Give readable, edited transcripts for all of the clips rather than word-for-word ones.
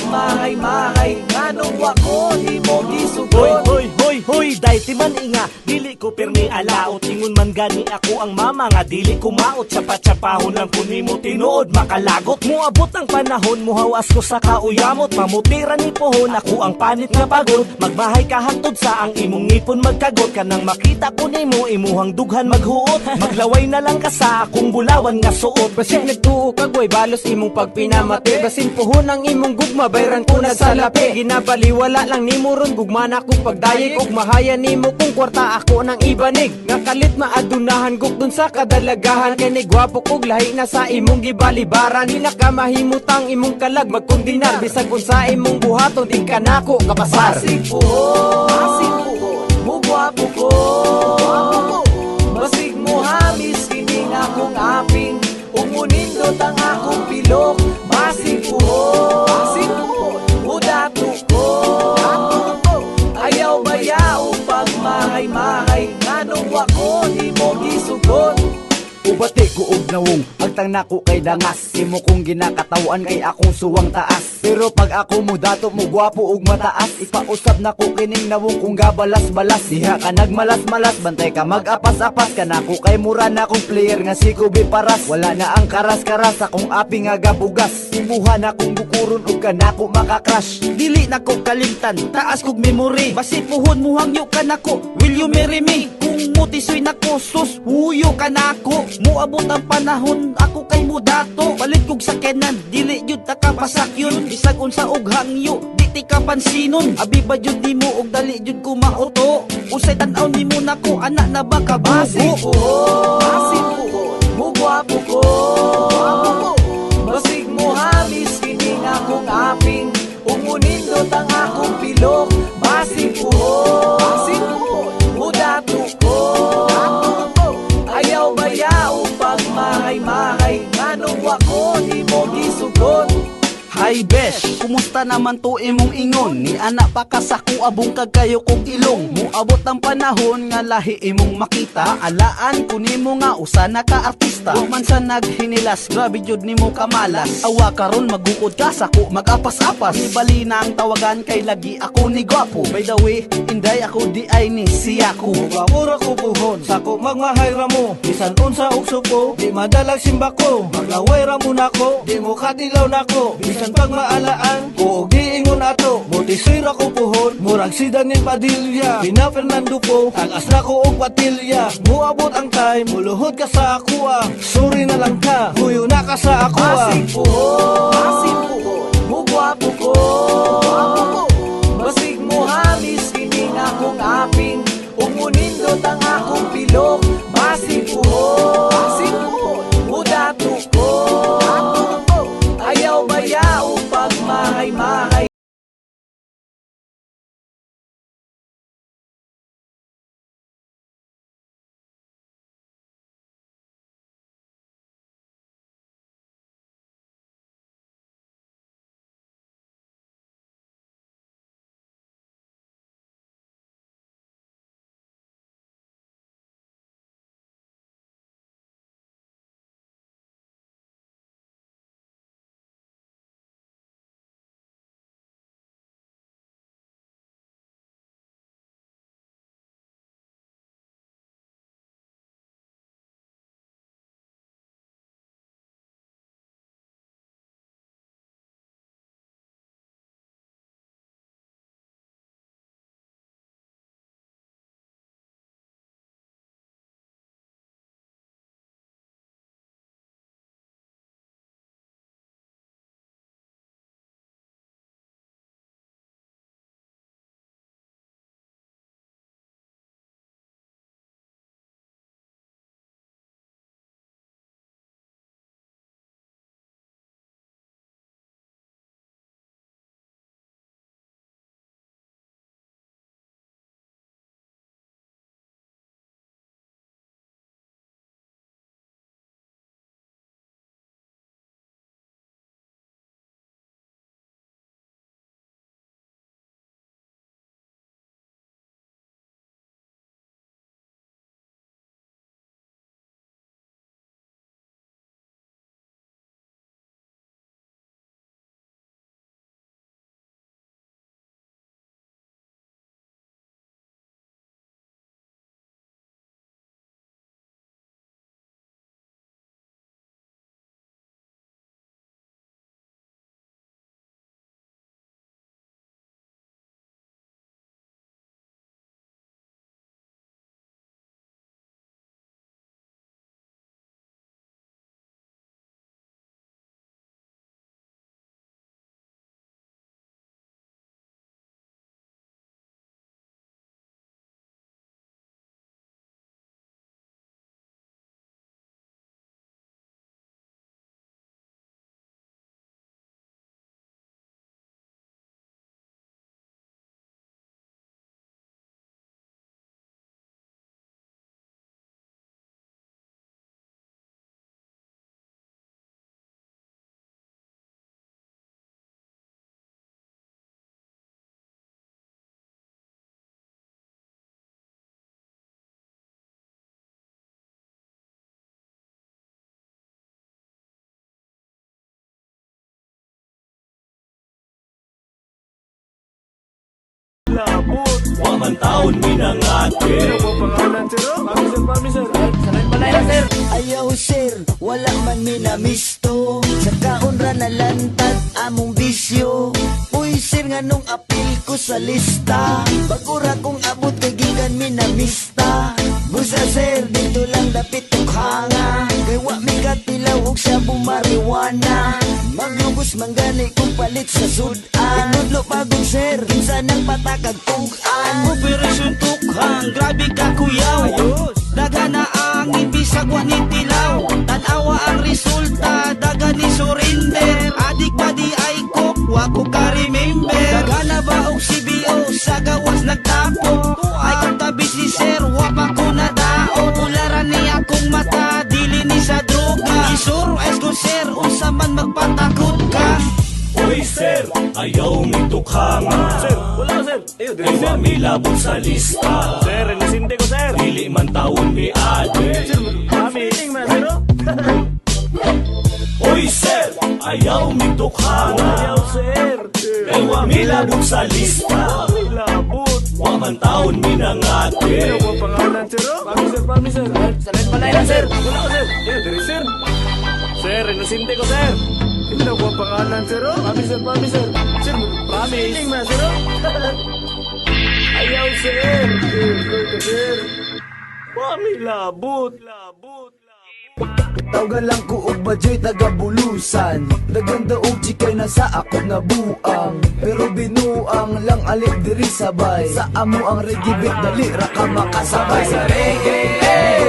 mahay-mahay, nganong wako di mo gisugot. Hoy, dahil ti man inga, dili ko pirmi alaot. Ingon man gani ako ang mama nga dili kumaot. Tsapa-tsapahon lang ko ni mo tinuod makalagot. Muabot ang panahon, muhawas ko sa kauyamot. Mamutira ni pohon, ako ang panit nga pagod. Magbahay ka hangtod sa ang imong ngipon magkagot. Kanang makita ko ni mo, imuhang dughan maghuot. Maglaway na lang ka sa akong bulawan nga suot. Basig nagtuo kagway, balos imong pagpinamati. Basin pohon ang imong gugma, bayran ko na sa lapi. Ginabaliwala lang ni mo ron, gugma na kong pagdayeg. Ug mahaya nimo kung kwarta ako ng ibanig. Nga kalit maadunahan guk dun sa kadalagahan. Kay ni gwapo kog lahi na sa imong gibalibaran. Di na ka mahimutang imong kalag magkundinar. Bisag kung sa imong buhaton di ka nako kapasar. Basig puhon, mugwapo ko. Basig mo hamis, kining akong aping. Umunindot ang akong pilok. Basig puhon, mudato ko. Ayaw bayaw pag mahay-mahay, nganong wako di mo gisugot. Ubati ko og nawong, agtang nako kay dangas. Imo kong ginakatawan kay akong suwang taas. Pero pag ako mo dato mo gwapo og mataas, ipausap nako kining nawong kong gabalas-balas. Diha ka nagmalas-malas, bantay ka mag-apas-apas. Kanako kay mura na akong player nga si Kubi Paras. Wala na ang karas-karas, akong api nga gabugas. Imuha na kong bukuron og kanako makakrush. Dili na ko kalimtan, taas kog memory. Basi puhon mo hangyo kanako, will you marry me? Kung mutisoy nako, sus, huyo kanako. Muabot ang panahon, ako kay mudato. Balit kog sakenan, dili jud ta kapasak yun. Bisag unsa og hangyo, di ti kapansinon. Abi ba jud nimo og dali jud ko maoto. Usay tan-aw nimo nako, anak na ba ka Basig bugo? puhon, mugwapo ko. Basig mo hamis, kining akong aping. Umunindot ang akong pilok. Basig puhon, mudato ko. Ayaw bayaw pag mahay-mahay, nganong wako di mo gisugot. Hi besh, kumusta naman to imong ingon? Ni anak pa kasako abong kagayo kog ilong. Muabot ang panahon nga lahi imong makita. Alaan ko nimo nga usa na ka artista. Wa man sa naghinilas, grabe jud nimo kamalas. Awa karon magukod ka sako mag-apas-apas. Ibali na ang tawagan kay lagi ako ni gwapo. By the way, inday ako di ay ni siya ko. Mura ko puhon, sako magmahay ra mo. Bisan unsa og suko, di madalag simba ko. Maglaway ra mo nako, di mo kadilaw nako. Bisan pag maalaan, kuog diingon ato. Mutisoy ra ko puhon, murag si Daniel Padilla. Pina Fernando ko, tagas na ko og patilya. Muabot ang time, muluhod ka sa akua. Sorry na lang ka, huyo na ka sa akua. Basig puhon, mugwapo ko. Basig mo hamis, kining akong aping. Umunindot ang akong pilok. Basig puhon, mudato ko. Ayaw bayaw pag mahay-mahay. labot. Wa man taon minangate. Ano po pangalan, sir? Mami, sir. Sanay balay na, sir. Ayaw sir, wala man minamisto. Sa kaunra na lantad among bisyo. Uy sir, nganong apil ko sa lista. Bagura kong abot kay gikan minamista. Busa sir, dito lang dapit tukhanga. Kay wa mi katilaw og sa bumariwana. Maglubos manggani kong palit sa sudan. Nudlo pagong sir, kinsa nang patakag tugan. Operasyon tukhang, grabe ka kuyaw. Daga na ang ibisag wa ni tilaw. Tanawa ang resulta, daga ni surrender. Adik ba di ay kok, wa ko ka remember. Daga na ba og CBO, sa gawas nagtapo. Ay kung tabi si sir, wa pa ko na dao. Ularan ni akong mata, dili ni sa droga. Isuro es ko sir, unsa man magpatakot ka. Uy, sir, ayaw mi tukhanga. Sir, wala, sir. Ayaw, Ay wa mi labot sa lista. Sir, inisinde ko, sir. Dili man taon mi ade. Mami, ining man, sir. Uy sir, ayaw mi tukhanga. Ayaw, sir. Ay wa mi labot sa lista. May labot. Wa man taon minangate. Ano po pangalan, sir? Mami, sir. Sanay balay na, sir. Wala ko, sir. Ayaw, diri, sir. Sir, inisinde ko, sir. Ano po pangalan, sir? Mami, sir. Sir, promise. Ining man, sir. Ayaw, sir. Sir. Mami, labot. Tawgan lang ko og badyo'y taga-bulusan. Daganda og chikay na sa ako nga buang. Pero binuang lang alik diri sabay. Sa amo ang reggae beat, dali ra ka makasabay. Sa reggae,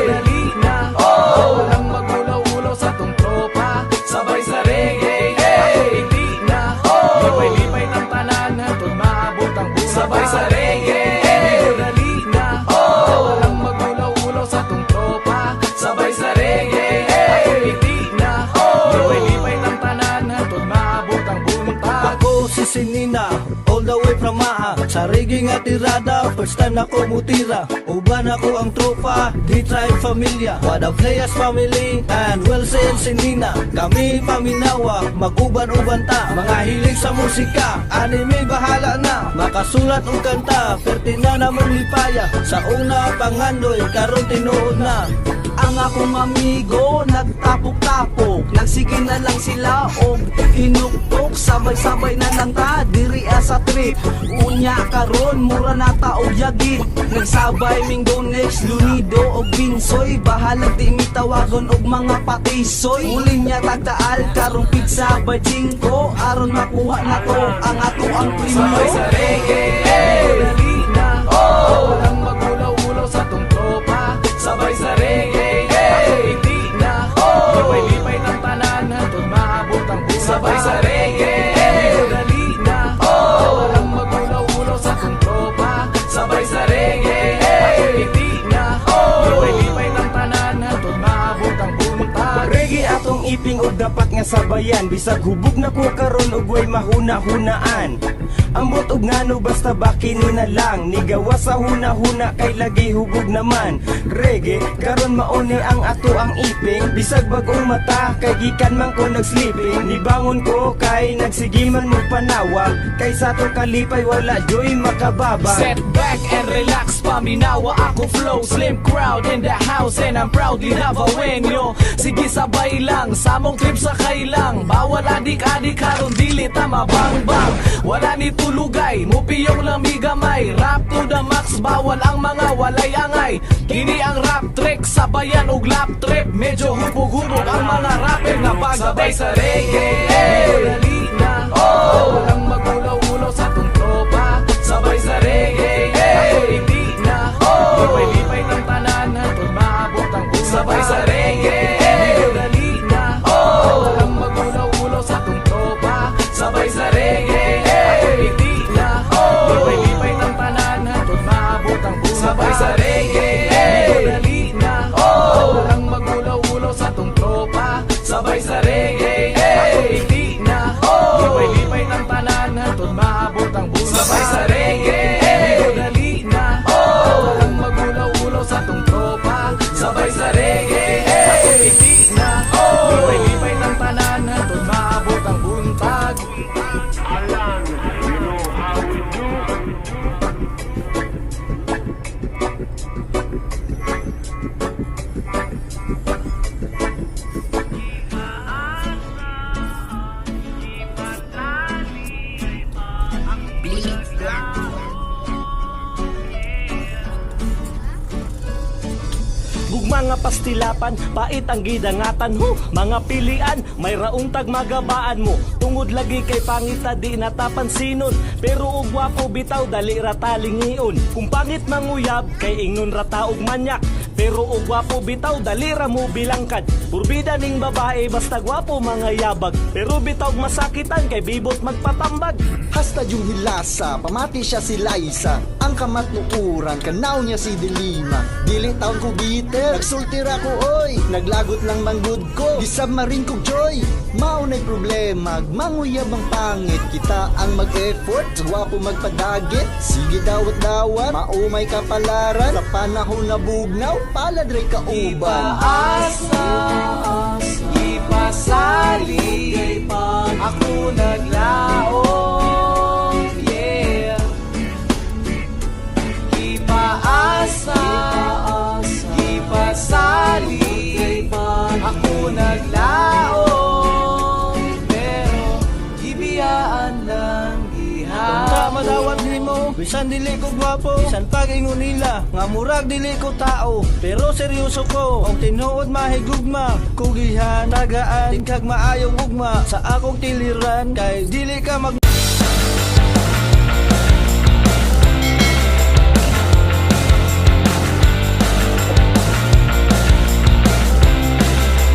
Dali na. Walang magulaw-ulaw sa tong tropa. sabay sa reggae, Ako hindi na. Lipay-lipay ng tanan. Hatod maabot ang buhay. sabay sa reggae, Dali na. Walang magulaw-ulaw sa tong tropa. sabay sa reggae. Ako hindi na. Lipay-lipay ng tanan. Hatod maabot ang buntag. Ako si Sinina, all the way from Maha. Sa reggae nga tirada, first time na ko mutira. Uban ako ang tropa, di tribe familia. What a players family, and well said Sinina. Kami paminawa, mag-uban-uban ta. Mga hilig sa musika, anime bahala na. Makasulat og kanta, pertina na mong lipaya. Sa una pangandoy, karon tinuod na. Ang akong amigo, nagtapok-tapok. Nagsige na lang sila og hinuktok. Sabay-sabay na lang ta, diri sa trip. Unya karon, mura na ta og yagit. Nagsabay Mingo next, Lunido og Binsoy. Bahalag di mi tawagon og mga patisoy. Uling niya tagtaal, karong pizza by 5. Aron makuha na to, ang ato ang Sabay premyo. sa reggae, Dali na. Walang magulaw-ulaw sa tong tropa. sabay sa reggae, Ako hindi na. Lipay-lipay ng tanan. Hatod maabot ang buhay. sabay sa reggae, Dali na. Walang magulaw-ulaw sa tong tropa. sabay sa reggae, Ako hindi na. Lipay-lipay ng tanan. Hatod maabot ang buntag. Reggae atong iping og dapat nga sabayan. Bisag hubog na ko karon og way mahuna-hunaan. Ambot og ngano basta bakini na lang. Nigawa sa huna-huna kay lagi hubog naman. Reggae karon mauni ang ato ang iping. Bisag bag-ong mata kay gikan man ko nagsleeping. Nibangon ko kay nagsigiman mo panawag. Kay sa to kalipay wala joy makababa. Set back and relax, paminawa ako flow. Slim crowd in the house and I'm proudly Navawenyo. Sige sabay lang, samong trip sa kailang. Bawal adik-adik karon dili ta mabangbang. Wala ni tulugay, mupiyong lang migamay. Rap to the max, bawal ang mga walay angay. Kini ang rap trick, sabayan og lap trip. Medyo hubog-hubog ang mga rapper na sabay pagabay sa reggae, Dali na, walang magulaw-ulaw sa tong tropa. sabay sa reggae, Ako hindi na. Lipay-lipay ng tanan. Hatod maabot ang buhay. sabay sa reggae, Dali na. Walang magulaw-ulaw sa tong tropa. sabay sa reggae, Ako hindi na. Lipay-lipay ng tanan. Hatod maabot ang buhay. sabay sa reggae, Dali na. Walang magulaw-ulaw sa tong tropa. sabay sa reggae, Ako hindi na. Lipay-lipay ng tanan. Hatod maabot ang buhay. sabay sa reggae, Dali na. Walang magulaw-ulaw sa tong tropa. sabay sa reggae, Ako hindi na. Lipay-lipay ng tanan. Hatod maabot ang buntag. Alan, you know how we do. mga pastilapan, pait ang gidangatan ho. Mga pilian, may rauntag magabaan mo. Tungod lagi kay pangita di natapansinon, pero ug wapo bitaw dali rata lingion. Kung pangit manguyab kay ingnon rata og manyak, pero ug wapo bitaw dali ra mo bilangkad. Purbida ning babae basta gwapo mga yabag, pero bitaw masakitan kay bibot magpatambag. Hasta yung hilasa, pamati siya si Liza. Ang kamatnukuran, kanaw niya si Delima. Dili taon ko bitter, nagsultira ko oy. Naglagot lang manggod ko, disab marin ko joy. Maunay problema, manguyab ang pangit. Kita ang mag-effort, wapo magpadagit. Sige dawat-dawat, maumay kapalaran. Sa panahon na bugnaw, paladray ka uban. Ipaasa, ipasali, ako naglaom, yeah. Ipaasa, ipasali, ako naglaom, pero ibiyaan lang Sa madawat nimo, bisan dili ko gwapo, bisan pag-ingon nila, nga murag dili ko tao, pero seryoso ko, ang tinuod mahigugma, kugihan, tagaan, tingkag maayong ugma, sa akong tiliran, kay dili ka mag